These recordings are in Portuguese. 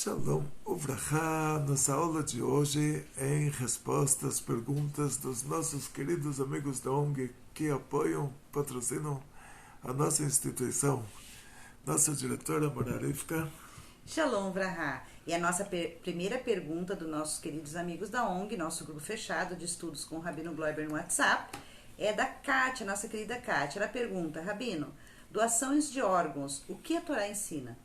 Shalom Uvrahá, nossa aula de hoje é em resposta às perguntas dos nossos queridos amigos da ONG que apoiam, patrocinam a nossa instituição. Nossa diretora Morarifka. Shalom Uvrahá. E a nossa primeira pergunta dos nossos queridos amigos da ONG, nosso grupo fechado de estudos com o Rabino Gloiber no WhatsApp, é da Kátia, nossa querida Kátia. Ela pergunta: Rabino, doações de órgãos, o que a Torá ensina?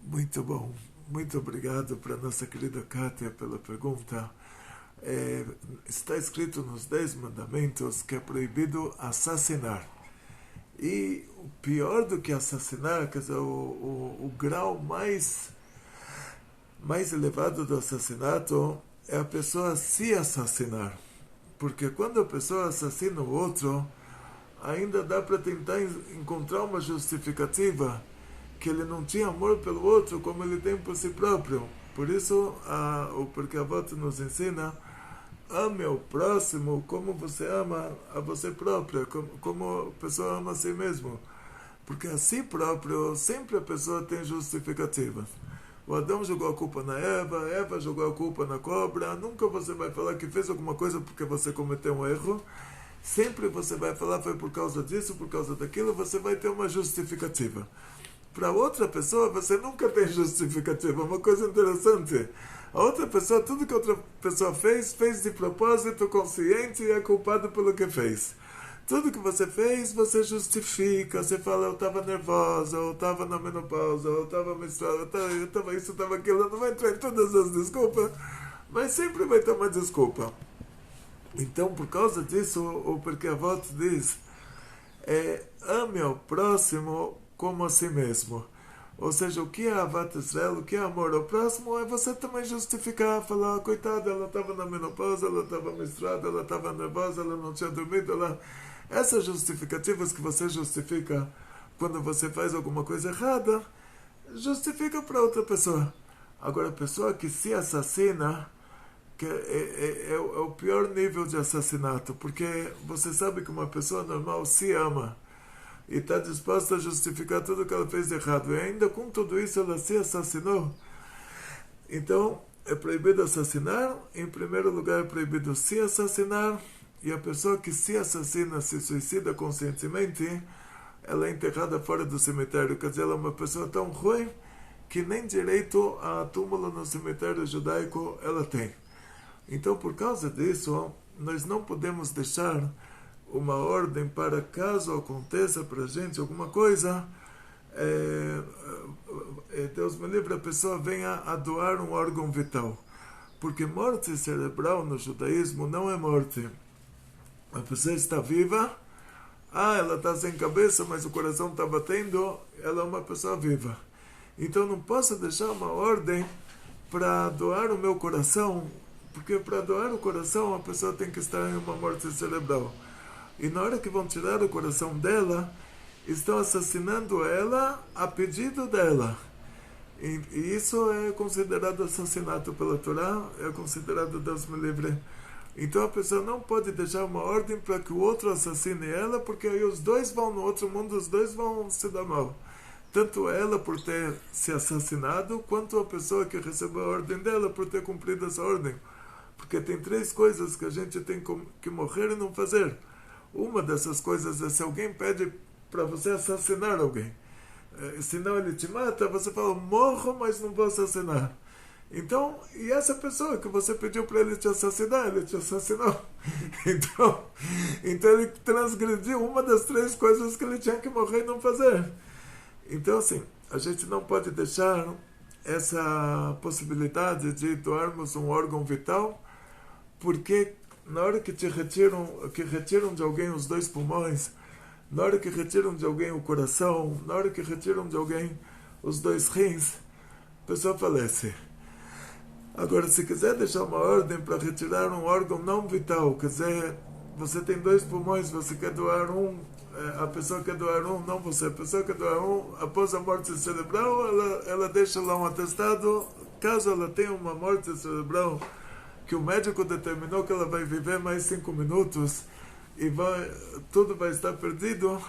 Muito bom, muito obrigado para nossa querida Kátia pela pergunta. Está escrito nos 10 mandamentos que é proibido assassinar. E o pior do que assassinar, quer dizer, o grau mais elevado do assassinato é a pessoa se assassinar. Porque quando a pessoa assassina o outro, ainda dá para tentar encontrar uma justificativa que ele não tinha amor pelo outro como ele tem por si próprio. Por isso, o Pirkei Avot nos ensina: ame ao próximo como você ama a você própria, como a pessoa ama a si mesmo. Porque a si próprio, sempre a pessoa tem justificativas. O Adão jogou a culpa na Eva, a Eva jogou a culpa na cobra. Nunca você vai falar que fez alguma coisa porque você cometeu um erro. Sempre você vai falar foi por causa disso, por causa daquilo, você vai ter uma justificativa. Para outra pessoa, você nunca tem justificativa. Uma coisa interessante. A outra pessoa, tudo que a outra pessoa fez de propósito, consciente e é culpado pelo que fez. Tudo que você fez, você justifica. Você fala: eu estava nervosa, eu estava na menopausa, eu estava menstruada, eu estava isso, eu estava aquilo. Eu não vai entrar em todas as desculpas, mas sempre vai ter uma desculpa. Então, por causa disso, o Pirkei Avot diz: ame ao próximo como a si mesmo. Ou seja, o que é Avat Israel, o que é amor ao próximo, é você também justificar, falar: coitada, ela estava na menopausa, ela estava menstruada, ela estava nervosa, ela não tinha dormido. Essas justificativas que você justifica quando você faz alguma coisa errada, justifica para outra pessoa. Agora, a pessoa que se assassina, que é o pior nível de assassinato, porque você sabe que uma pessoa normal se ama e está disposta a justificar tudo que ela fez de errado, e ainda com tudo isso ela se assassinou. Então, é proibido assassinar. Em primeiro lugar, é proibido se assassinar, e a pessoa que se assassina, se suicida conscientemente, ela é enterrada fora do cemitério. Quer dizer, ela é uma pessoa tão ruim que nem direito a túmulo no cemitério judaico ela tem. Então, por causa disso, nós não podemos deixar uma ordem para caso aconteça para a gente alguma coisa, Deus me livre, a pessoa venha a doar um órgão vital. Porque morte cerebral no judaísmo não é morte. A pessoa está viva, ela está sem cabeça, mas o coração está batendo, ela é uma pessoa viva. Então não posso deixar uma ordem para doar o meu coração, porque para doar o coração a pessoa tem que estar em uma morte cerebral. E na hora que vão tirar o coração dela, estão assassinando ela a pedido dela. E isso é considerado assassinato pela Torá, é considerado Deus me livre. Então a pessoa não pode deixar uma ordem para que o outro assassine ela, porque aí os dois vão no outro mundo, os dois vão se dar mal. Tanto ela por ter se assassinado, quanto a pessoa que recebeu a ordem dela por ter cumprido essa ordem. Porque tem 3 coisas que a gente tem que morrer e não fazer. Uma dessas coisas é se alguém pede para você assassinar alguém. Senão ele te mata, você fala: morro, mas não vou assassinar. Então, e essa pessoa que você pediu para ele te assassinar, ele te assassinou. Então ele transgrediu uma das 3 coisas que ele tinha que morrer e não fazer. Então, assim, a gente não pode deixar essa possibilidade de doarmos um órgão vital, porque na hora que retiram de alguém os 2 pulmões, na hora que retiram de alguém o coração, na hora que retiram de alguém os 2 rins, a pessoa falece. Agora, se quiser deixar uma ordem para retirar um órgão não vital, quer dizer, você tem 2 pulmões, você quer doar um, a pessoa quer doar um, não você, a pessoa quer doar um, após a morte cerebral, ela deixa lá um atestado, caso ela tenha uma morte cerebral, que o médico determinou que ela vai viver mais 5 minutos e tudo vai estar perdido,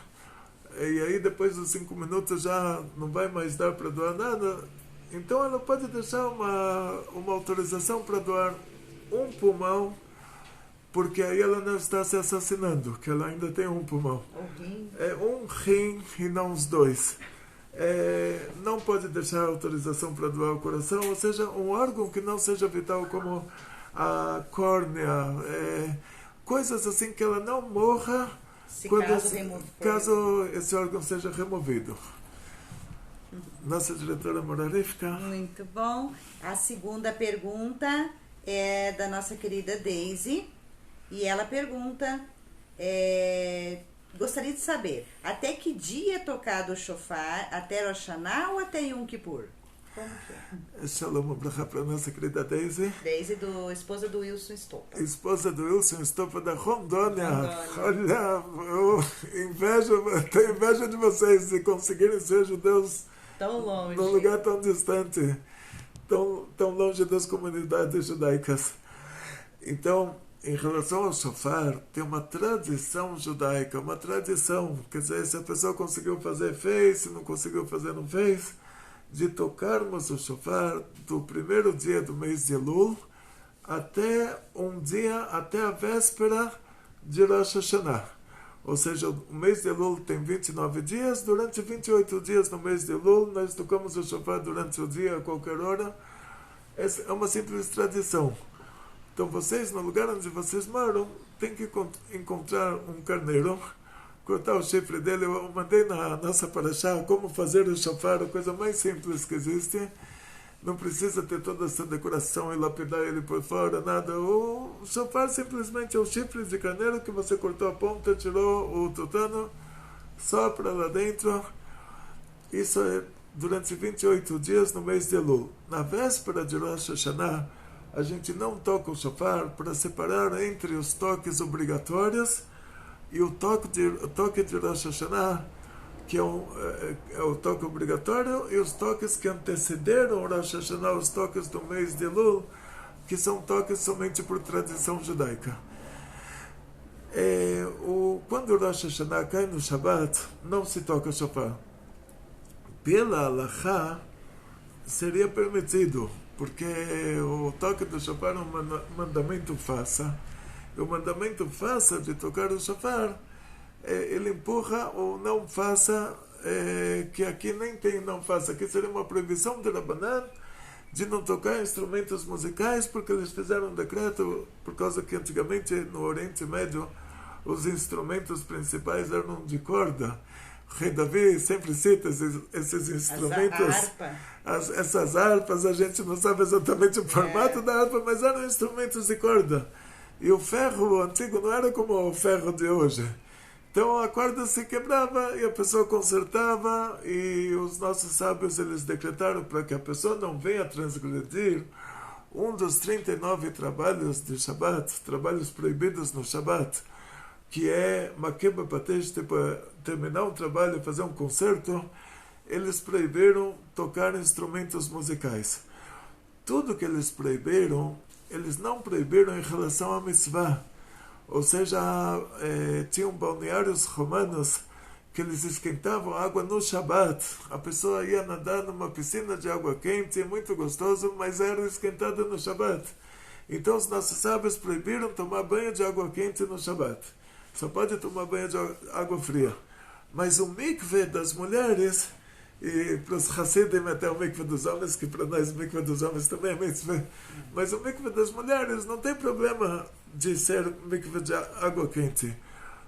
e aí depois dos 5 minutos já não vai mais dar para doar nada, Então ela pode deixar uma autorização para doar um pulmão, porque aí ela não está se assassinando, que ela ainda tem um pulmão. É um rim e não os dois. Não pode deixar autorização para doar o coração, ou seja, um órgão que não seja vital, como a córnea, coisas assim que ela não morra caso esse órgão seja removido. Nossa diretora honorífica. Muito bom. A segunda pergunta é da nossa querida Daisy. E ela pergunta, gostaria de saber, até que dia é tocado o shofar? Até Rosh Hashanah ou até Yom Kippur? Como que é? Shalom Abraha para nossa querida Daisy. Daisy, esposa do Wilson Estopa. Esposa do Wilson Estopa da Rondônia. Olha, eu tenho inveja de vocês de conseguirem ser judeus tão longe, num lugar tão distante, tão longe das comunidades judaicas. Então, em relação ao shofar, tem uma tradição judaica, uma tradição, quer dizer, se a pessoa conseguiu fazer, fez, se não conseguiu fazer, não fez, de tocarmos o shofar do primeiro dia do mês de Elul até a véspera de Rosh Hashanah. Ou seja, o mês de Elul tem 29 dias, durante 28 dias no mês de Elul, nós tocamos o shofar durante o dia, a qualquer hora. Essa é uma simples tradição. Então vocês, no lugar onde vocês moram, tem que encontrar um carneiro, cortar o chifre dele. Eu mandei na nossa paraxá como fazer o shofar, a coisa mais simples que existe. Não precisa ter toda essa decoração e lapidar ele por fora, nada. O shofar simplesmente é o chifre de carneiro que você cortou a ponta, tirou o tutano, sopra lá dentro. Isso é durante 28 dias no mês de Elul. Na véspera de Rosh Hashanah, a gente não toca o shofar para separar entre os toques obrigatórios e o toque de Rosh Hashanah, que é o toque obrigatório, e os toques que antecederam o Rosh Hashanah, os toques do mês de Elul, que são toques somente por tradição judaica. Quando o Rosh Hashanah cai no Shabbat, não se toca shofar. Pela halachá, seria permitido, porque o toque do shofar é um mandamento faça. O mandamento faça de tocar o shofar, ele empurra o não faça, que aqui nem tem não faça. Aqui seria uma proibição de Rabanan de não tocar instrumentos musicais, porque eles fizeram um decreto, por causa que antigamente no Oriente Médio os instrumentos principais eram de corda. O rei Davi sempre cita esses instrumentos, essas harpas. A gente não sabe exatamente o formato da harpa, mas eram instrumentos de corda. E o ferro antigo não era como o ferro de hoje. Então a corda se quebrava e a pessoa consertava, e os nossos sábios eles decretaram para que a pessoa não venha transgredir um dos 39 trabalhos de Shabbat, trabalhos proibidos no Shabbat, que é Makeba Patesh, terminar um trabalho, fazer um concerto. Eles proibiram tocar instrumentos musicais. Tudo que eles proibiram, eles não proibiram em relação à mitzvah. Ou seja, tinham balneários romanos que eles esquentavam água no Shabbat. A pessoa ia nadar numa piscina de água quente, muito gostoso, mas era esquentada no Shabbat. Então os nossos sábios proibiram tomar banho de água quente no Shabbat. Só pode tomar banho de água fria. Mas o mikve das mulheres, e para os Hassidim até o mikve dos homens, que para nós o mikve dos homens também é mikve, mas o mikve das mulheres não tem problema de ser mikve de água quente,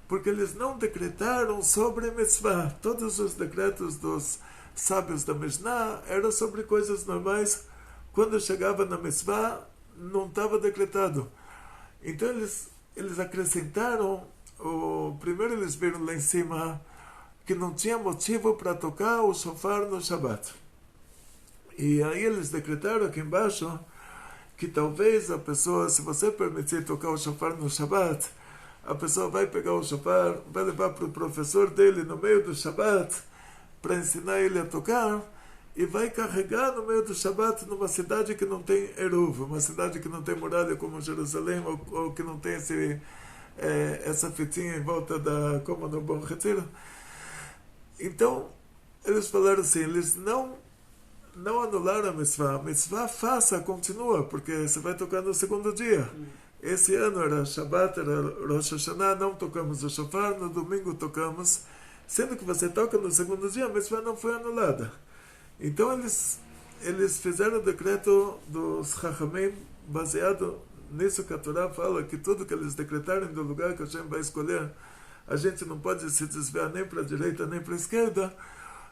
porque eles não decretaram sobre mitzvah. Todos os decretos dos sábios da Mishnah eram sobre coisas normais. Quando chegava na mitzvah, não estava decretado. Então eles acrescentaram, primeiro eles viram lá em cima que não tinha motivo para tocar o shofar no Shabbat. E aí eles decretaram aqui embaixo que talvez a pessoa, se você permitir tocar o shofar no Shabbat, a pessoa vai pegar o shofar, vai levar para o professor dele no meio do Shabbat para ensinar ele a tocar, e vai carregar no meio do Shabbat numa cidade que não tem eruv, uma cidade que não tem muralha como Jerusalém, ou que não tem essa fitinha em volta como no Bom Retiro. Então eles falaram assim, eles não não anular a mitzvah faça, continua, porque você vai tocar no segundo dia. Esse ano era Shabbat, era Rosh Hashanah, não tocamos o shofar, no domingo tocamos, sendo que você toca no segundo dia, a mitzvah não foi anulada. Então eles fizeram o decreto dos Chachamim baseado nisso que a Torá fala, que tudo que eles decretarem do lugar que Hashem vai escolher, a gente não pode se desviar nem para a direita nem para a esquerda.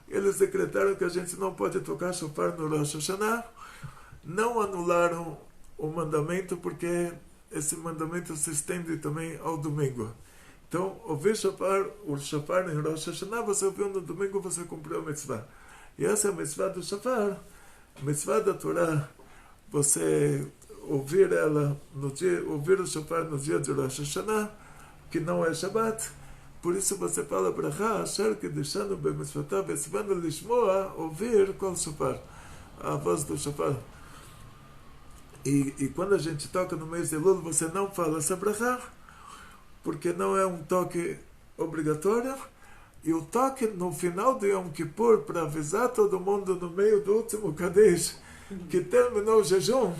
Eles decretaram que a gente não pode tocar shofar no Rosh Hashanah. Não anularam o mandamento, porque esse mandamento se estende também ao domingo. Então, ouvir o shofar em Rosh Hashanah, você ouviu no domingo, você cumpriu a mitzvah. E essa é a mitzvah do shofar, a mitzvah da Torá, você ouvir o shofar no dia de Rosh Hashanah, que não é Shabbat. Por isso você fala brachá, asher kedishanu b'mitzvotav v'tzivanu lishmoa, ouvir kol shofar, a voz do shofar. E quando a gente toca no mês de Elul, você não fala essa brachá, porque não é um toque obrigatório. E o toque no final de Yom Kippur, para avisar todo mundo no meio do último Kadesh, que terminou o jejum,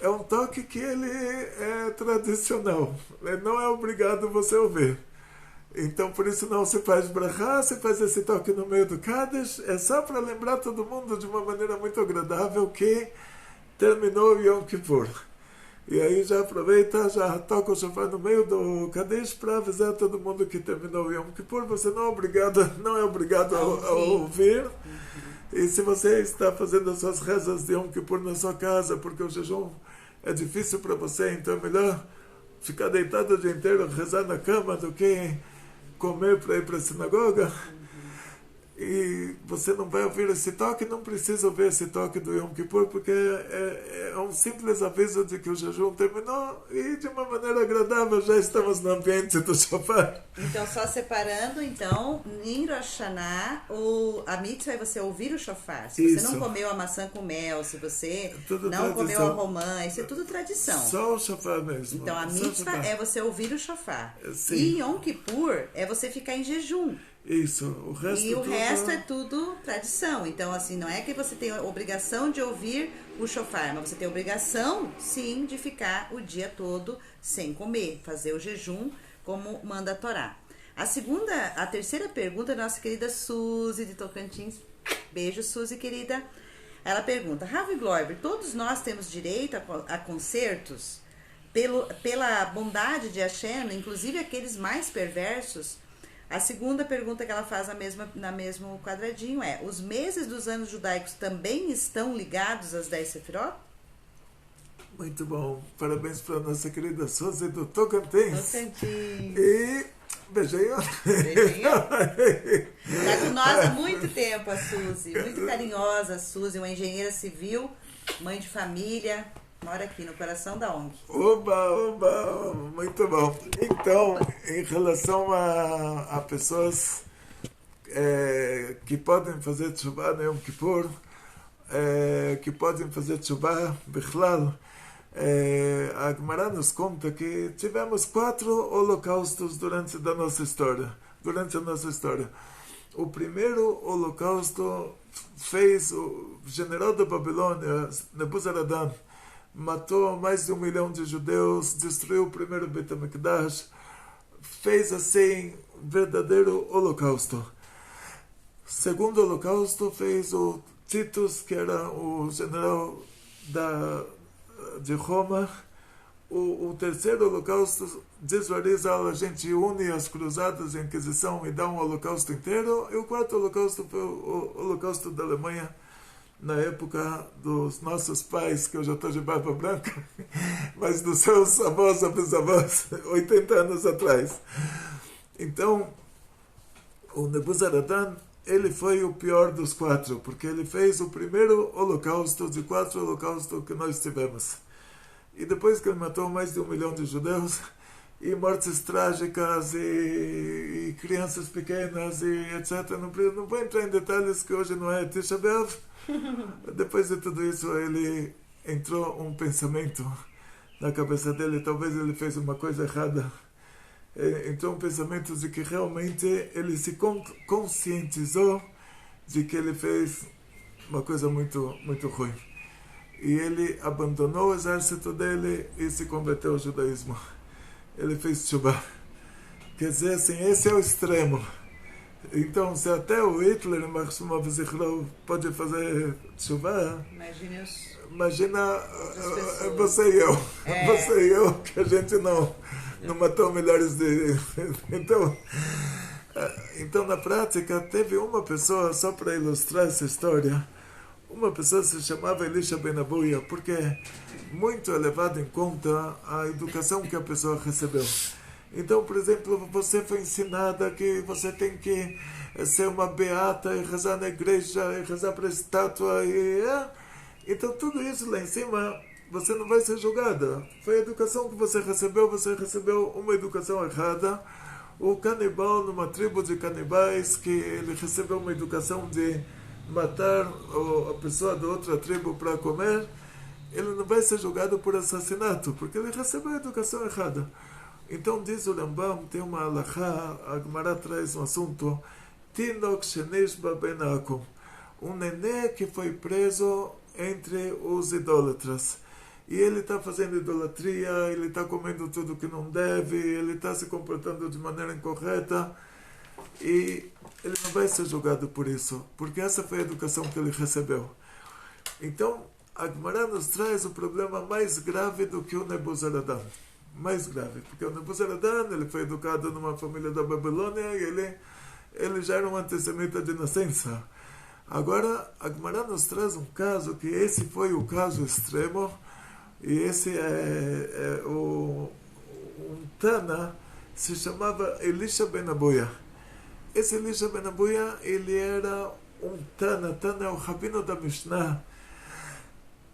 é um toque que ele é tradicional. Ele não é obrigado você ouvir. Então, por isso não se faz brachá, se faz esse toque no meio do Kadesh, é só para lembrar todo mundo de uma maneira muito agradável que terminou o Yom Kippur. E aí já aproveita, já toca o shofar no meio do Kadesh para avisar todo mundo que terminou o Yom Kippur. Você não é obrigado a ouvir. E se você está fazendo as suas rezas de Yom Kippur na sua casa, porque o jejum é difícil para você, então é melhor ficar deitado o dia inteiro, rezar na cama, do que comer para ir para a sinagoga. E você não vai ouvir esse toque, não precisa ouvir esse toque do Yom Kippur, porque é um simples aviso de que o jejum terminou e de uma maneira agradável já estamos no ambiente do shofar. Então, só separando, então, em Rosh Hashanah, a mitzvah é você ouvir o shofar. Se você não comeu a maçã com mel, se você não tradição. Comeu a romã, isso é tudo tradição. Só o shofar mesmo. Então, a mitzvah é você ouvir o shofar. Sim. E Yom Kippur é você ficar em jejum. Isso, o resto é tudo tradição. Então, assim, não é que você tem a obrigação de ouvir o shofar, mas você tem a obrigação, sim, de ficar o dia todo sem comer, fazer o jejum como manda a Torá. A terceira pergunta é da nossa querida Suzy de Tocantins. Beijo, Suzy, querida. Ela pergunta: Rav Gloiber, todos nós temos direito a concertos pela bondade de Hashem, inclusive aqueles mais perversos? A segunda pergunta que ela faz na mesmo quadradinho é: os meses dos anos judaicos também estão ligados às 10 Sefirot? Muito bom. Parabéns para a nossa querida Suzy do Tocantins. E beijinho. Está com nós há muito tempo a Suzy. Muito carinhosa a Suzy, uma engenheira civil, mãe de família. Mora aqui no coração da ONG. Oba, muito bom. Então, em relação a pessoas que podem fazer teshuvah no Yom Kippur, que podem fazer teshuvah bichlal, a Gemara nos conta que tivemos 4 holocaustos durante a nossa história. O primeiro holocausto fez o general da Babilônia, Nebuzaradan, matou mais de 1 milhão de judeus, destruiu o primeiro Beit HaMikdash, fez assim um verdadeiro holocausto. Segundo holocausto fez o Titus, que era o general de Roma. O terceiro holocausto desvaloriza, a gente une as cruzadas e a Inquisição e dá um holocausto inteiro. E o quarto holocausto foi o holocausto da Alemanha, na época dos nossos pais, que eu já estou de barba branca, mas dos seus avós, bisavós, 80 anos atrás. Então, o Nebuzaradan, ele foi o pior dos 4, porque ele fez o primeiro holocausto de 4 holocaustos que nós tivemos. E depois que ele matou mais de 1 milhão de judeus, e mortes trágicas, e crianças pequenas, e etc. Não vou entrar em detalhes, que hoje não é Tisha B'Av. Depois de tudo isso, ele entrou um pensamento na cabeça dele, talvez ele fez uma coisa errada. Entrou um pensamento de que realmente ele se conscientizou de que ele fez uma coisa muito, muito ruim. E ele abandonou o exército dele e se converteu ao judaísmo. Ele fez tshuva. Quer dizer, assim, esse é o extremo. Então, se até o Hitler, pode fazer tshuva, imagina você e eu. Você e eu, que a gente não matou milhares de... Então, na prática, teve uma pessoa, só para ilustrar essa história, uma pessoa se chamava Elisha Ben Abuya, porque é muito elevado em conta a educação que a pessoa recebeu. Então, por exemplo, você foi ensinada que você tem que ser uma beata e rezar na igreja e rezar para a estátua. Então, tudo isso lá em cima, você não vai ser julgada. Foi a educação que você recebeu uma educação errada. O canibal, numa tribo de canibais, que ele recebeu uma educação de matar a pessoa da outra tribo para comer, ele não vai ser julgado por assassinato, porque ele recebeu a educação errada. Então diz o Rambam, tem uma alahá, a Gemara traz um assunto, Tinok Shenishba Ben Akum, um nenê que foi preso entre os idólatras. E ele está fazendo idolatria, ele está comendo tudo que não deve, ele está se comportando de maneira incorreta, e ele não vai ser julgado por isso, porque essa foi a educação que ele recebeu. Então, a Gemara nos traz o problema mais grave do que o Nebuzaradan. Mais grave, porque o Nebuzaradan, ele foi educado numa família da Babilônia e ele já era um antissemita de nascença. Agora, a Gemara nos traz um caso que esse foi o caso extremo, e esse um Tana se chamava Elisha Ben Abuya. Esse Elisha Ben Abuya, ele era um Tana é o rabino da Mishnah,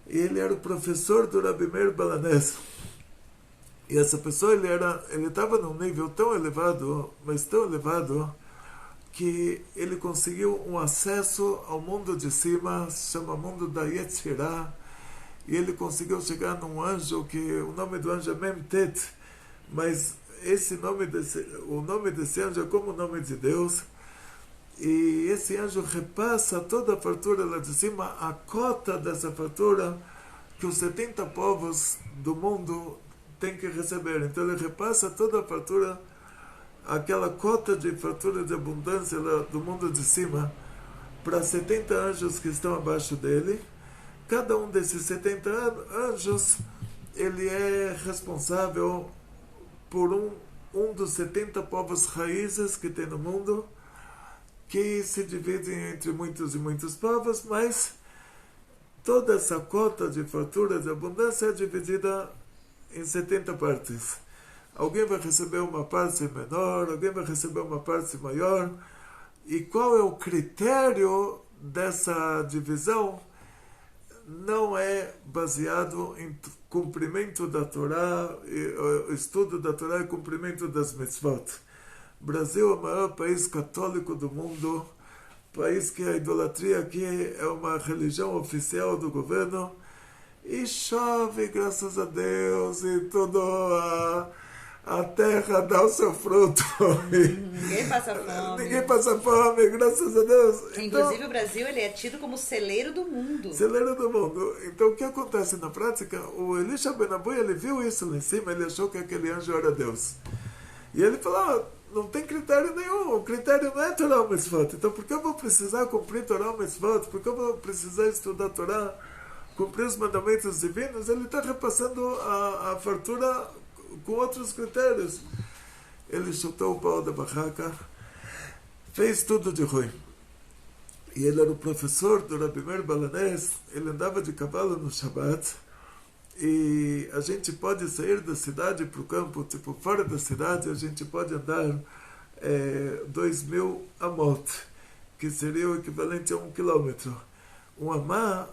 e ele era o professor do Rabi Meir Balanés. E essa pessoa, ele estava num nível tão elevado, mas tão elevado, que ele conseguiu um acesso ao mundo de cima, se chama mundo da Yetzirah, e ele conseguiu chegar num anjo, que o nome do anjo é Memtet, mas o nome desse anjo é como o nome de Deus, e esse anjo repassa toda a fartura lá de cima, a cota dessa fartura que os 70 povos do mundo têm que receber. Então ele repassa toda a fartura, aquela cota de fartura de abundância lá do mundo de cima, para 70 anjos que estão abaixo dele. Cada um desses 70 anjos, ele é responsável por um dos 70 povos raízes que tem no mundo, que se dividem entre muitos e muitos povos, mas toda essa cota de fartura de abundância é dividida em 70 partes. Alguém vai receber uma parte menor, alguém vai receber uma parte maior. E qual é o critério dessa divisão? Não é baseado em cumprimento da Torá, estudo da Torá e cumprimento das mitzvot. O Brasil é o maior país católico do mundo, país que a idolatria aqui é uma religião oficial do governo, e chove, graças a Deus, e toda a terra dá o seu fruto. Ninguém passa fome. Ninguém passa fome, graças a Deus. Inclusive, então, o Brasil, ele é tido como celeiro do mundo. Celeiro do mundo. Então, o que acontece na prática? O Elisha Ben Abuya, ele viu isso lá em cima, ele achou que aquele anjo era Deus. E ele falou, não tem critério nenhum, o critério não é Torá ou Mitzvot. Então, por que eu vou precisar cumprir Torá ou Mitzvot? Por que eu vou precisar estudar Torá, cumprir os mandamentos divinos? Ele está repassando a fartura com outros critérios. Ele chutou o pau da barraca, fez tudo de ruim. E ele era o professor do Rabi Meir Balanés, ele andava de cavalo no Shabbat, e a gente pode sair da cidade para o campo, tipo, fora da cidade, a gente pode andar 2.000 amot, que seria o equivalente a 1 quilômetro. Um amá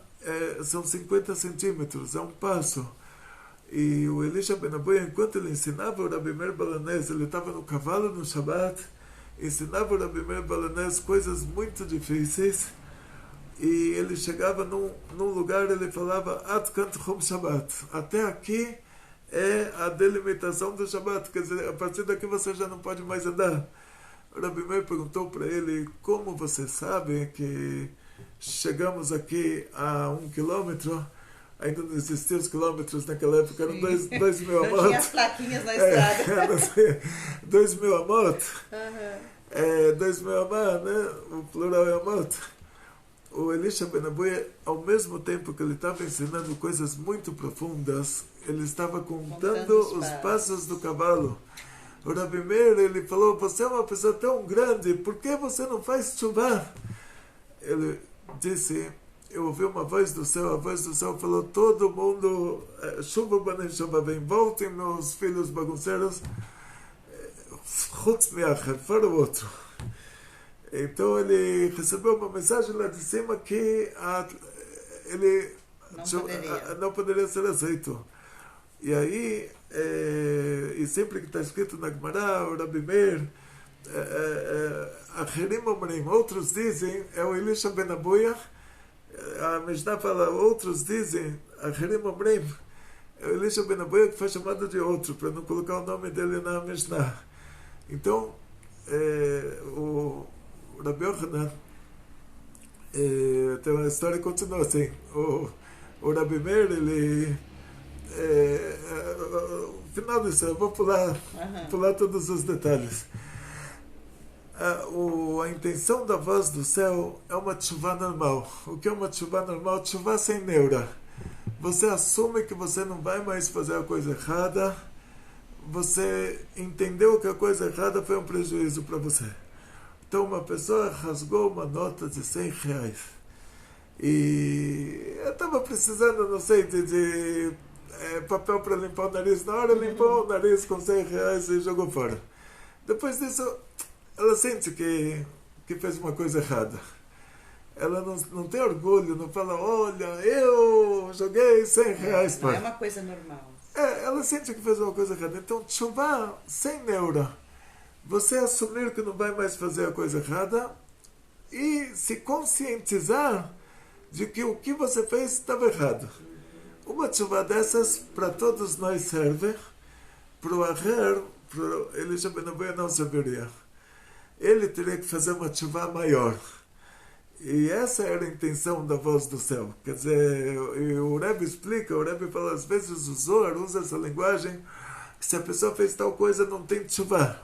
são 50 centímetros, é um passo. E o Elisha Ben Abuya, enquanto ele ensinava o Rabi Meir Balanés, ele estava no cavalo no Shabbat, ensinava o Rabi Meir Balanés coisas muito difíceis, e ele chegava num lugar, ele falava Ad Kant Chom Shabbat, até aqui é a delimitação do Shabbat, quer dizer, a partir daqui você já não pode mais andar. O Rabi Meir perguntou para ele, como você sabe que chegamos aqui a 1 quilômetro, ainda não existiam os quilômetros naquela época, eram 2.000 a moto. Tinha as plaquinhas na estrada. 2.000 a moto. Uhum. 2.000 a mar, né? O plural é a moto. O Elisha Ben Abuya, ao mesmo tempo que ele estava ensinando coisas muito profundas, ele estava contando os passos do cavalo. O Rabi Meir, ele falou, você é uma pessoa tão grande, por que você não faz chuva? Ele disse, eu ouvi uma voz do céu, a voz do céu falou, todo mundo, chuva, banem, chuva, bem, voltem meus filhos bagunceiros, chutz miachar, fora o outro. Então ele recebeu uma mensagem lá de cima que ele não poderia ser aceito. E aí, e sempre que está escrito na Gemara, o Rabi Meir, outros dizem, é o Elisha Ben Abuya, a Mishnah fala, outros dizem, é o Elisha Ben Abuya que foi chamado de outro, para não colocar o nome dele na Mishnah. Então, o Rabi Yochanan, então a história continua assim, o Rabi Meir, ele no final disso, eu vou pular todos os detalhes. A intenção da voz do céu é uma tshuva normal. O que é uma tshuva normal? Tshuva sem neura. Você assume que você não vai mais fazer a coisa errada, você entendeu que a coisa errada foi um prejuízo para você. Então uma pessoa rasgou uma nota de R$100 e eu estava precisando, não sei, de papel para limpar o nariz. Na hora limpou o nariz com R$100 e jogou fora. Depois disso, ela sente que fez uma coisa errada. Ela não tem orgulho, não fala, olha, eu joguei R$100 fora. Não é uma coisa normal. Ela sente que fez uma coisa errada. Então, tshuva sem neura. Você assumir que não vai mais fazer a coisa errada e se conscientizar de que o que você fez estava errado. Uma tshuva dessas, para todos nós serve, para o Aher, para Elisha Ben Abuya não serviria. Ele teria que fazer uma tshuva maior. E essa era a intenção da voz do céu. Quer dizer, o Rebbe explica, o Rebbe fala, às vezes o Zohar usa essa linguagem, que se a pessoa fez tal coisa, não tem tshuva.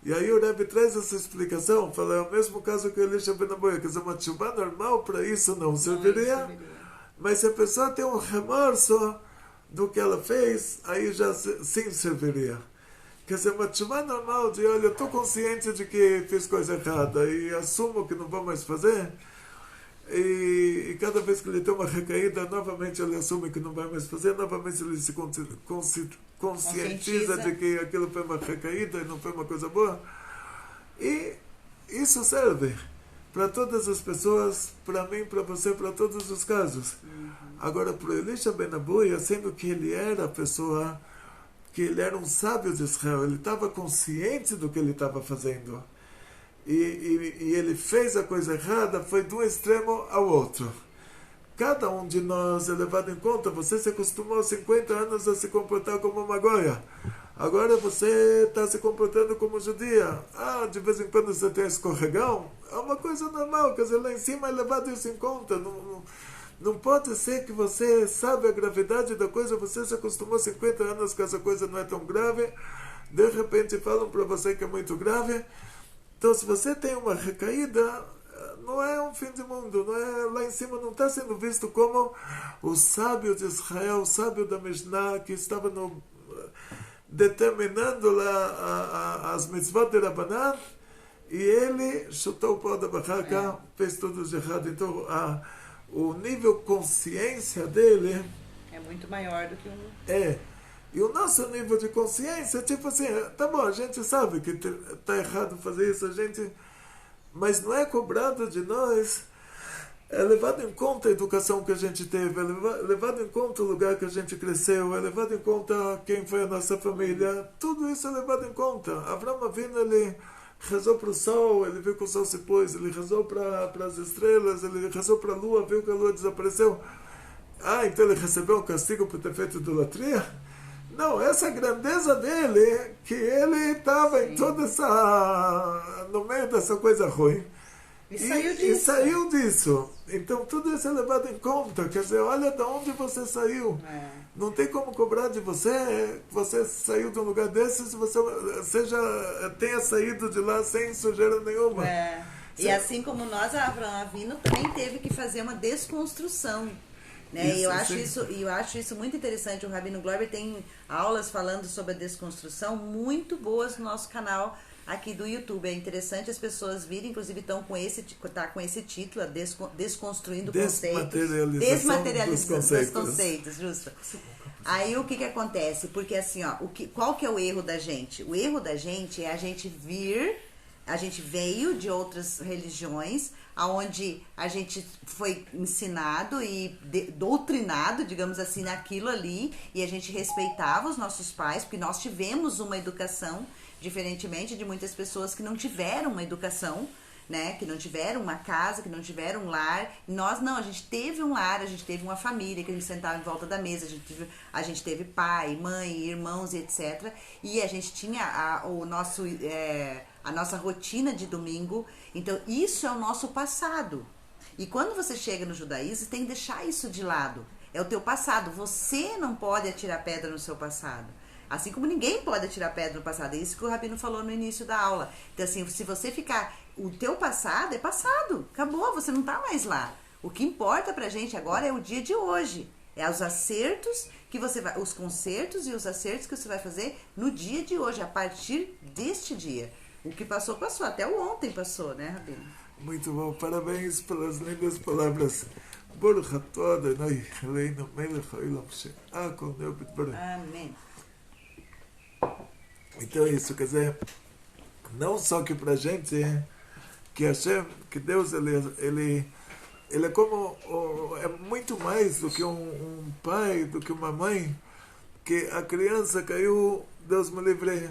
E aí o Rebbe traz essa explicação, fala, é o mesmo caso que o Elisha Ben Abuya, quer dizer, uma tshuva normal para isso não serviria, mas se a pessoa tem um remorso do que ela fez, aí já sim serviria. Quer dizer, uma tshuva normal de, olha, eu estou consciente de que fiz coisa errada e assumo que não vou mais fazer, e cada vez que ele tem uma recaída, novamente ele assume que não vai mais fazer, novamente ele se conscientiza de que aquilo foi uma recaída e não foi uma coisa boa. E isso serve para todas as pessoas, para mim, para você, para todos os casos. Agora, para o Elisha Ben Abuya, sendo que ele era a pessoa, que ele era um sábio de Israel, ele estava consciente do que ele estava fazendo. E ele fez a coisa errada, foi de um extremo ao outro. Cada um de nós é levado em conta. Você se acostumou 50 anos a se comportar como uma goia. Agora você está se comportando como judia. De vez em quando você tem escorregão. É uma coisa normal, quer dizer, lá em cima é levado isso em conta. Não pode ser que você sabe a gravidade da coisa, você se acostumou 50 anos que essa coisa não é tão grave. De repente falam para você que é muito grave. Então, se você tem uma recaída, não é um fim de mundo, não é, lá em cima não está sendo visto como o sábio de Israel, o sábio da Mishnah, que estava determinando lá as mitzvot de Rabanan, e ele chutou o pau da barraca, fez tudo de errado. Então, o nível consciência dele é muito maior do que E o nosso nível de consciência, tipo assim, tá bom, a gente sabe que tá errado fazer isso, mas não é cobrado de nós, é levado em conta a educação que a gente teve, é levado em conta o lugar que a gente cresceu, é levado em conta quem foi a nossa família, tudo isso é levado em conta. Avraham Avinu, ele rezou para o sol, ele viu que o sol se pôs, ele rezou para as estrelas, ele rezou para a lua, viu que a lua desapareceu. Então ele recebeu um castigo por ter feito idolatria? Não, essa grandeza dele, que ele estava em toda no meio dessa coisa ruim, E saiu disso. Então tudo isso é levado em conta. Quer dizer, olha de onde você saiu. Não tem como cobrar de você. Você saiu de um lugar desse se você tenha saído de lá sem sujeira nenhuma. E assim como nós, a Avraham Avinu também teve que fazer uma desconstrução. Né? Eu acho isso muito interessante. O Rabino Gloiber tem aulas falando sobre a desconstrução muito boas no nosso canal aqui do YouTube. É interessante as pessoas virem, inclusive estão com esse título, Desconstruindo Conceitos. Desmaterialização dos conceitos, justo. Aí o que acontece? Porque assim, qual que é o erro da gente? O erro da gente é a gente veio de outras religiões, aonde a gente foi ensinado e doutrinado, digamos assim, naquilo ali, e a gente respeitava os nossos pais, porque nós tivemos uma educação, diferentemente de muitas pessoas que não tiveram uma educação, né, que não tiveram uma casa, que não tiveram um lar. Nós não, a gente teve um lar, a gente teve uma família, que a gente sentava em volta da mesa, a gente teve pai, mãe, irmãos e etc. E a gente tinha a nossa rotina de domingo. Então isso é o nosso passado. E quando você chega no judaísmo, você tem que deixar isso de lado. É o teu passado. Você não pode atirar pedra no seu passado. Assim como ninguém pode atirar pedra no passado. É isso que o Rabino falou no início da aula. Então assim, se você ficar... O teu passado é passado. Acabou, você não tá mais lá. O que importa pra gente agora é o dia de hoje. É os acertos que você vai... Os concertos e os acertos que você vai fazer no dia de hoje, a partir deste dia. O que passou, passou. Até o ontem passou, né, Rabino? Muito bom. Parabéns pelas lindas palavras. Baruch atah Adonai Eloheinu melech haolam she'akol neo b'dvaro. Amém. Então é isso, quer dizer, não só que pra gente, que Hashem, que Deus, ele é como, é muito mais do que um pai, do que uma mãe, que a criança caiu, Deus me livre,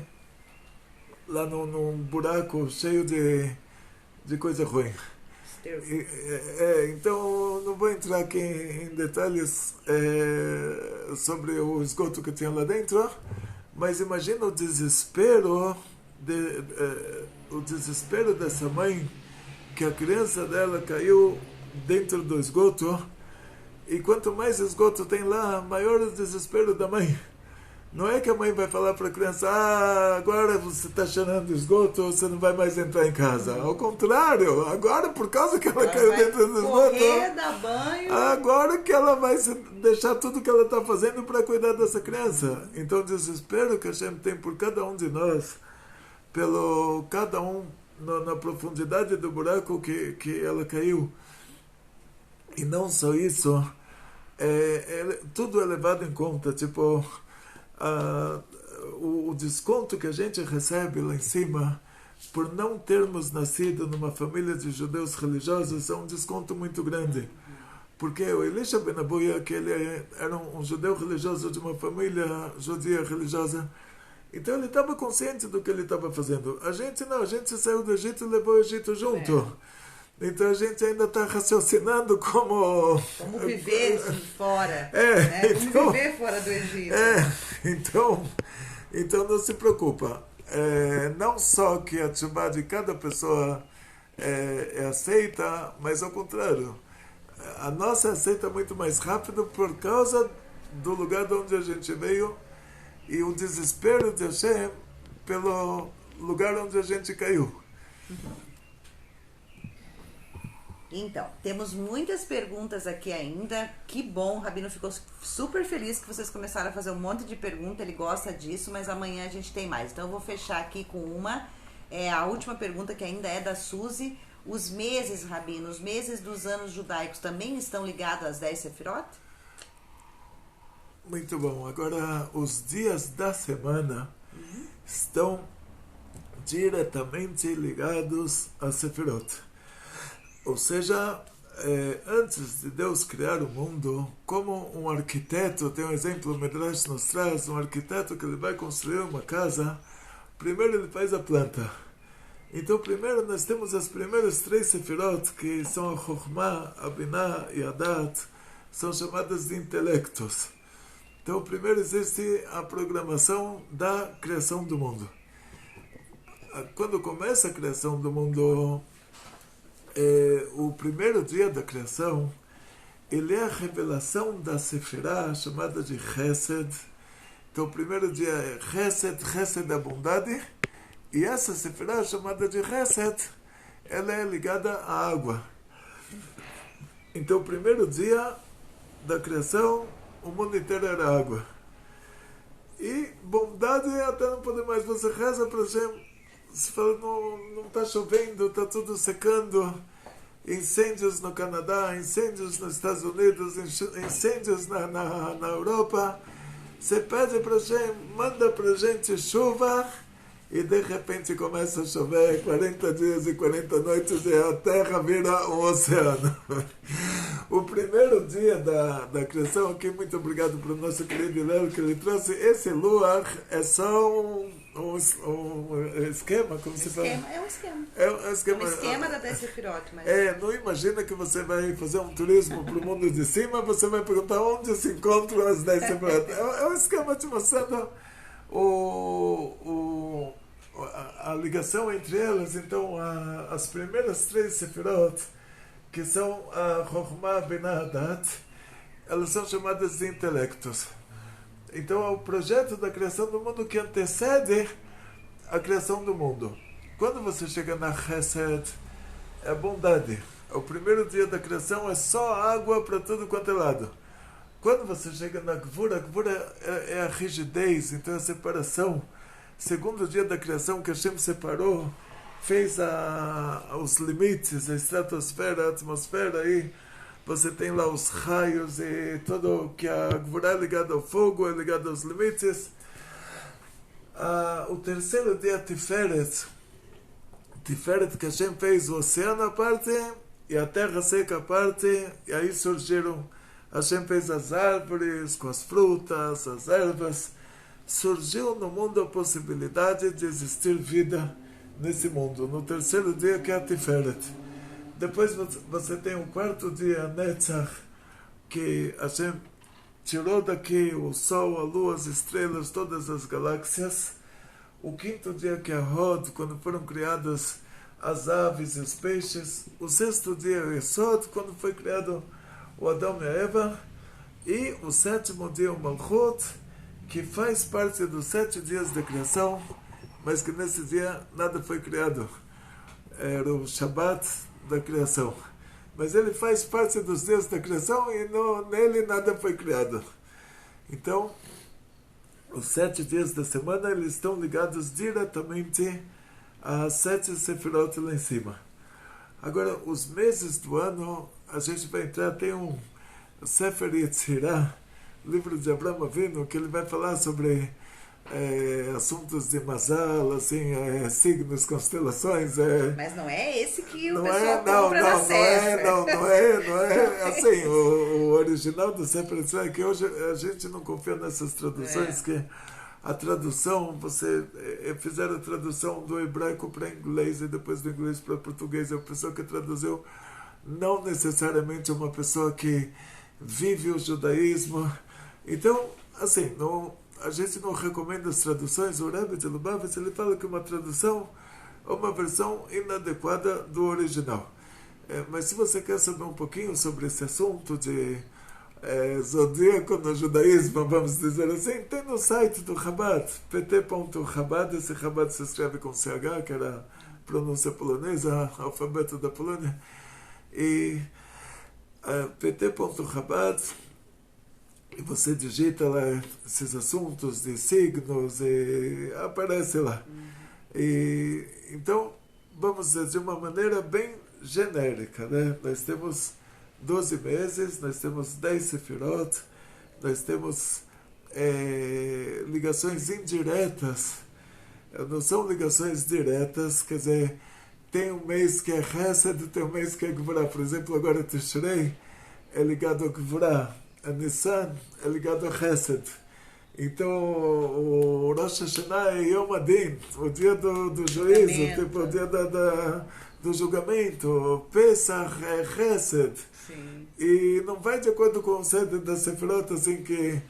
lá num buraco cheio de coisa ruim. Então não vou entrar aqui em detalhes sobre o esgoto que tinha lá dentro, mas imagina o desespero dessa mãe, que a criança dela caiu dentro do esgoto, e quanto mais esgoto tem lá, maior o desespero da mãe. Não é que a mãe vai falar para a criança, agora você está cheirando esgoto, você não vai mais entrar em casa. Ao contrário, agora por causa que ela caiu dentro do esgoto, dar banho. agora que ela vai deixar tudo que ela está fazendo para cuidar dessa criança. Então o desespero que a gente tem por cada um de nós, pelo cada um na profundidade do buraco que ela caiu. E não só isso, tudo é levado em conta, tipo... o desconto que a gente recebe lá em cima por não termos nascido numa família de judeus religiosos é um desconto muito grande, porque o Elisha Ben Abuya, que ele era um judeu religioso de uma família judia religiosa, então ele estava consciente do que ele estava fazendo. A gente não, a gente saiu do Egito e levou o Egito junto. Então a gente ainda está raciocinando como viver fora. Como viver fora do Egito. Então não se preocupa. Não só que a tchubá de cada pessoa é aceita, mas ao contrário. A nossa aceita muito mais rápido por causa do lugar de onde a gente veio e o desespero de Hashem pelo lugar onde a gente caiu. Então, temos muitas perguntas aqui ainda. Que bom, o Rabino ficou super feliz que vocês começaram a fazer um monte de perguntas. Ele gosta disso, mas amanhã a gente tem mais. Então eu vou fechar aqui com a última pergunta, que ainda é da Suzy. Os meses, Rabino, os meses dos anos judaicos também estão ligados às 10 Sefirot? Muito bom. Agora, os dias da semana estão diretamente ligados a Sefirot. Ou seja, antes de Deus criar o mundo, como um arquiteto, tem um exemplo, o Midrash nos traz, um arquiteto que ele vai construir uma casa, primeiro ele faz a planta. Então, primeiro nós temos as primeiras 3 Sefirot, que são a Chokhmah, a Binah e a Dat, são chamadas de intelectos. Então, primeiro existe a programação da criação do mundo. Quando começa a criação do mundo, o primeiro dia da criação, ele é a revelação da Sefirah, chamada de Chesed. Então, o primeiro dia é Chesed, Chesed é a bondade, e essa Sefirah, chamada de Chesed, ela é ligada à água. Então, o primeiro dia da criação, o mundo inteiro era água. E bondade até não poder mais. Você reza para Hashem, você fala, não está chovendo, está tudo secando. Incêndios no Canadá, incêndios nos Estados Unidos, incêndios na Europa. Você pede para Hashem, manda para a gente chuva, e de repente começa a chover 40 dias e 40 noites e a terra vira um oceano. O primeiro dia da criação, aqui, muito obrigado para o nosso querido Léo, que ele trouxe esse luar, é só um esquema, como se fala? É um esquema. É um esquema. É um esquema da 10 Sefirot. Mas... não imagina que você vai fazer um turismo para o mundo de cima, você vai perguntar onde se encontram as 10 Sefirot. É um esquema te mostrando a ligação entre elas. Então, as primeiras 3 Sefirot, que são a Chokhmah, Binah, Hadat, elas são chamadas de intelectos. Então, é o projeto da criação do mundo que antecede a criação do mundo. Quando você chega na Chesed, é a bondade. O primeiro dia da criação é só água para tudo quanto é lado. Quando você chega na Gvura, a Gvura é a rigidez, então é a separação. Segundo dia da criação, que Hashem separou, fez os limites, a estratosfera, a atmosfera, aí você tem lá os raios e tudo que a Gvura é ligada ao fogo, é ligada aos limites. O terceiro dia, Tiferet. Tiferet, que Hashem fez o oceano à parte e a terra seca à parte, e aí surgiram, Hashem fez as árvores com as frutas, as ervas. Surgiu no mundo a possibilidade de existir vida nesse mundo. No terceiro dia, que é a Tiferet. Depois você tem o quarto dia, Netzach, que Hashem tirou daqui o Sol, a Lua, as estrelas, todas as galáxias. O quinto dia, que é Hod, quando foram criadas as aves e os peixes. O sexto dia, Yesod, quando foi criado o Adão e a Eva. E o sétimo dia, o Malchut, que faz parte dos 7 dias da criação, mas que nesse dia nada foi criado. Era o Shabbat da criação. Mas ele faz parte dos dias da criação e nele nada foi criado. Então, os 7 dias da semana, eles estão ligados diretamente às 7 Sefirot lá em cima. Agora, os meses do ano, a gente vai entrar, tem um Sefer Yetzirah, livro de Abraham Avinu, que ele vai falar sobre assuntos de Mazal, assim, signos, constelações. Mas não é esse que o não pessoal compra na Sefer. Não é. Assim, o original do Sefer Yetzirah, que hoje a gente não confia nessas traduções, que a tradução, fizeram a tradução do hebraico para inglês e depois do inglês para português. A pessoa que traduziu não necessariamente é uma pessoa que vive o judaísmo. Então, assim, a gente não recomenda as traduções. O Rebbe de Lubavitch, ele fala que uma tradução é uma versão inadequada do original. Mas se você quer saber um pouquinho sobre esse assunto de zodíaco no judaísmo, vamos dizer assim, tem no site do Chabad, pt.chabad, esse Chabad se escreve com CH, que era a pronúncia polonesa, alfabeto da Polônia, e pt.chabad, e você digita lá esses assuntos de signos e aparece lá. E, então, vamos dizer, de uma maneira bem genérica, né? Nós temos 12 meses, nós temos 10 Sefirot, nós temos ligações indiretas, não são ligações diretas, quer dizer, tem um mês que é Chesed, tem um mês que é Gvurah. Por exemplo, agora Tishrei é ligado a Gvurah, a Nissan é ligado a Chesed. Então, o Rosh Hashanah é Yom Adin, o dia do juízo, tipo, o dia do julgamento. O Pesach é Chesed. Sim. E não vai de acordo com o sede da Sefirot, assim, que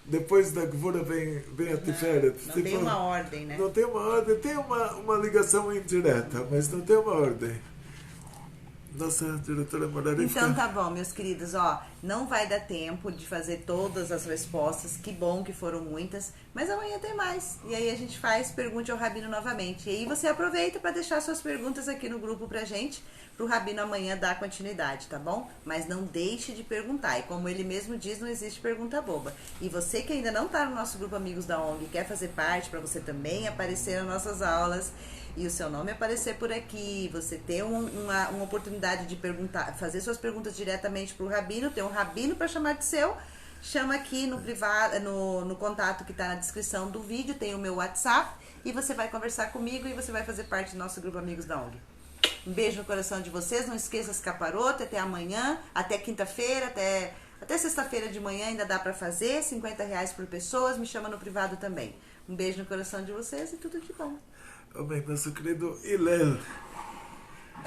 depois da Gvura vem a Tiferet. Não tem uma ordem, né? Não tem uma ordem, tem uma ligação indireta, mas não tem uma ordem. nossa diretora Marari. Então tá bom, meus queridos, ó, não vai dar tempo de fazer todas as respostas, que bom que foram muitas, mas amanhã tem mais. E aí a gente faz Pergunte ao Rabino novamente. E aí você aproveita para deixar suas perguntas aqui no grupo pra gente, pro Rabino amanhã dar continuidade, tá bom? Mas não deixe de perguntar. E como ele mesmo diz, não existe pergunta boba. E você que ainda não tá no nosso grupo Amigos da ONG, quer fazer parte, para você também aparecer nas nossas aulas e o seu nome aparecer por aqui, você ter uma oportunidade de perguntar, fazer suas perguntas diretamente pro Rabino, ter um Rabino para chamar de seu, chama aqui no privado, no contato que tá na descrição do vídeo, tem o meu WhatsApp, e você vai conversar comigo e você vai fazer parte do nosso grupo Amigos da ONG. Um beijo no coração de vocês, não esqueça as caparotas, até amanhã, até quinta-feira, até sexta-feira de manhã ainda dá para fazer, R$50 por pessoa, me chama no privado também. Um beijo no coração de vocês e tudo de bom. Amém, nosso querido Hillel.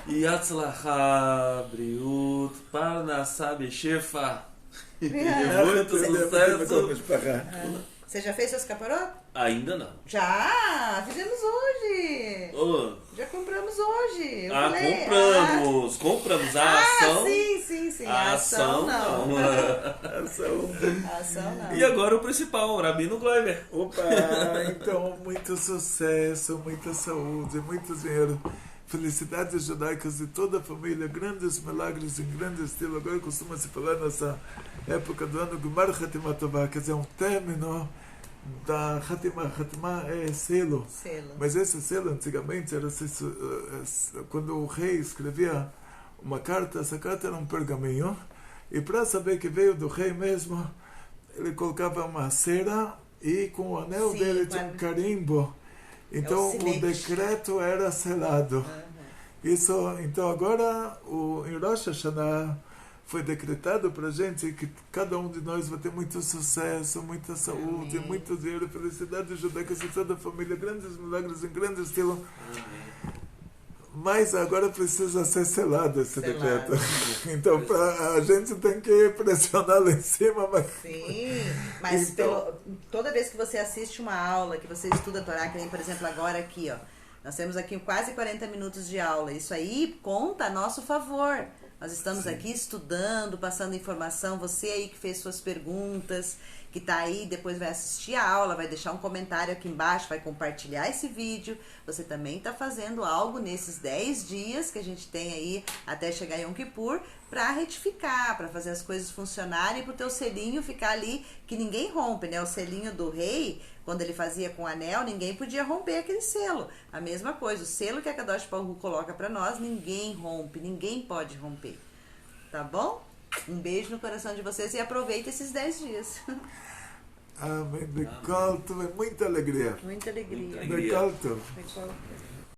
Yatzlacha, Briut, Parnassá, Bechefa. Muito sucesso. Você já fez seus caparotes? Ainda não. Já! Fizemos hoje! Oh. Já compramos hoje! Compramos. A ação. Sim. A ação não. A ação não. E agora o principal, o Rabino Gloiber. Opa! Então, muito sucesso, muita saúde, muito dinheiro. Felicidades judaicas de toda a família, grandes milagres em grande estilo. Agora costuma se falar nessa época do ano Gumar Hatimah Tová, quer dizer, um término da Hatimah. Hatimah é selo. Mas esse selo antigamente era quando o rei escrevia uma carta, essa carta era um pergaminho, e para saber que veio do rei mesmo, ele colocava uma cera e com o anel dele tinha um carimbo. Então o decreto era selado. Isso, então agora em Rosh Hashanah foi decretado para a gente que cada um de nós vai ter muito sucesso, muita saúde, Amém. Muito dinheiro, felicidade judaica e toda a família, grandes milagres em grande estilo. Mas agora precisa ser selado esse decreto. Então a gente tem que pressionar lá em cima. Mas então, toda vez que você assiste uma aula, que você estuda a Torá, que nem por exemplo agora aqui, ó, nós temos aqui quase 40 minutos de aula. Isso aí conta a nosso favor. Nós estamos aqui estudando, passando informação. Você aí que fez suas perguntas, que está aí, depois vai assistir a aula, vai deixar um comentário aqui embaixo, vai compartilhar esse vídeo. Você também está fazendo algo nesses 10 dias que a gente tem aí até chegar em Yom Kippur para retificar, para fazer as coisas funcionarem, para o teu selinho ficar ali, que ninguém rompe, né? O selinho do rei, quando ele fazia com o anel, ninguém podia romper aquele selo. A mesma coisa, o selo que a Kadosh Baruch Hu coloca para nós, ninguém rompe, ninguém pode romper. Tá bom? Um beijo no coração de vocês e aproveita esses 10 dias. Amém. Muita alegria. Muita alegria. Bekalto.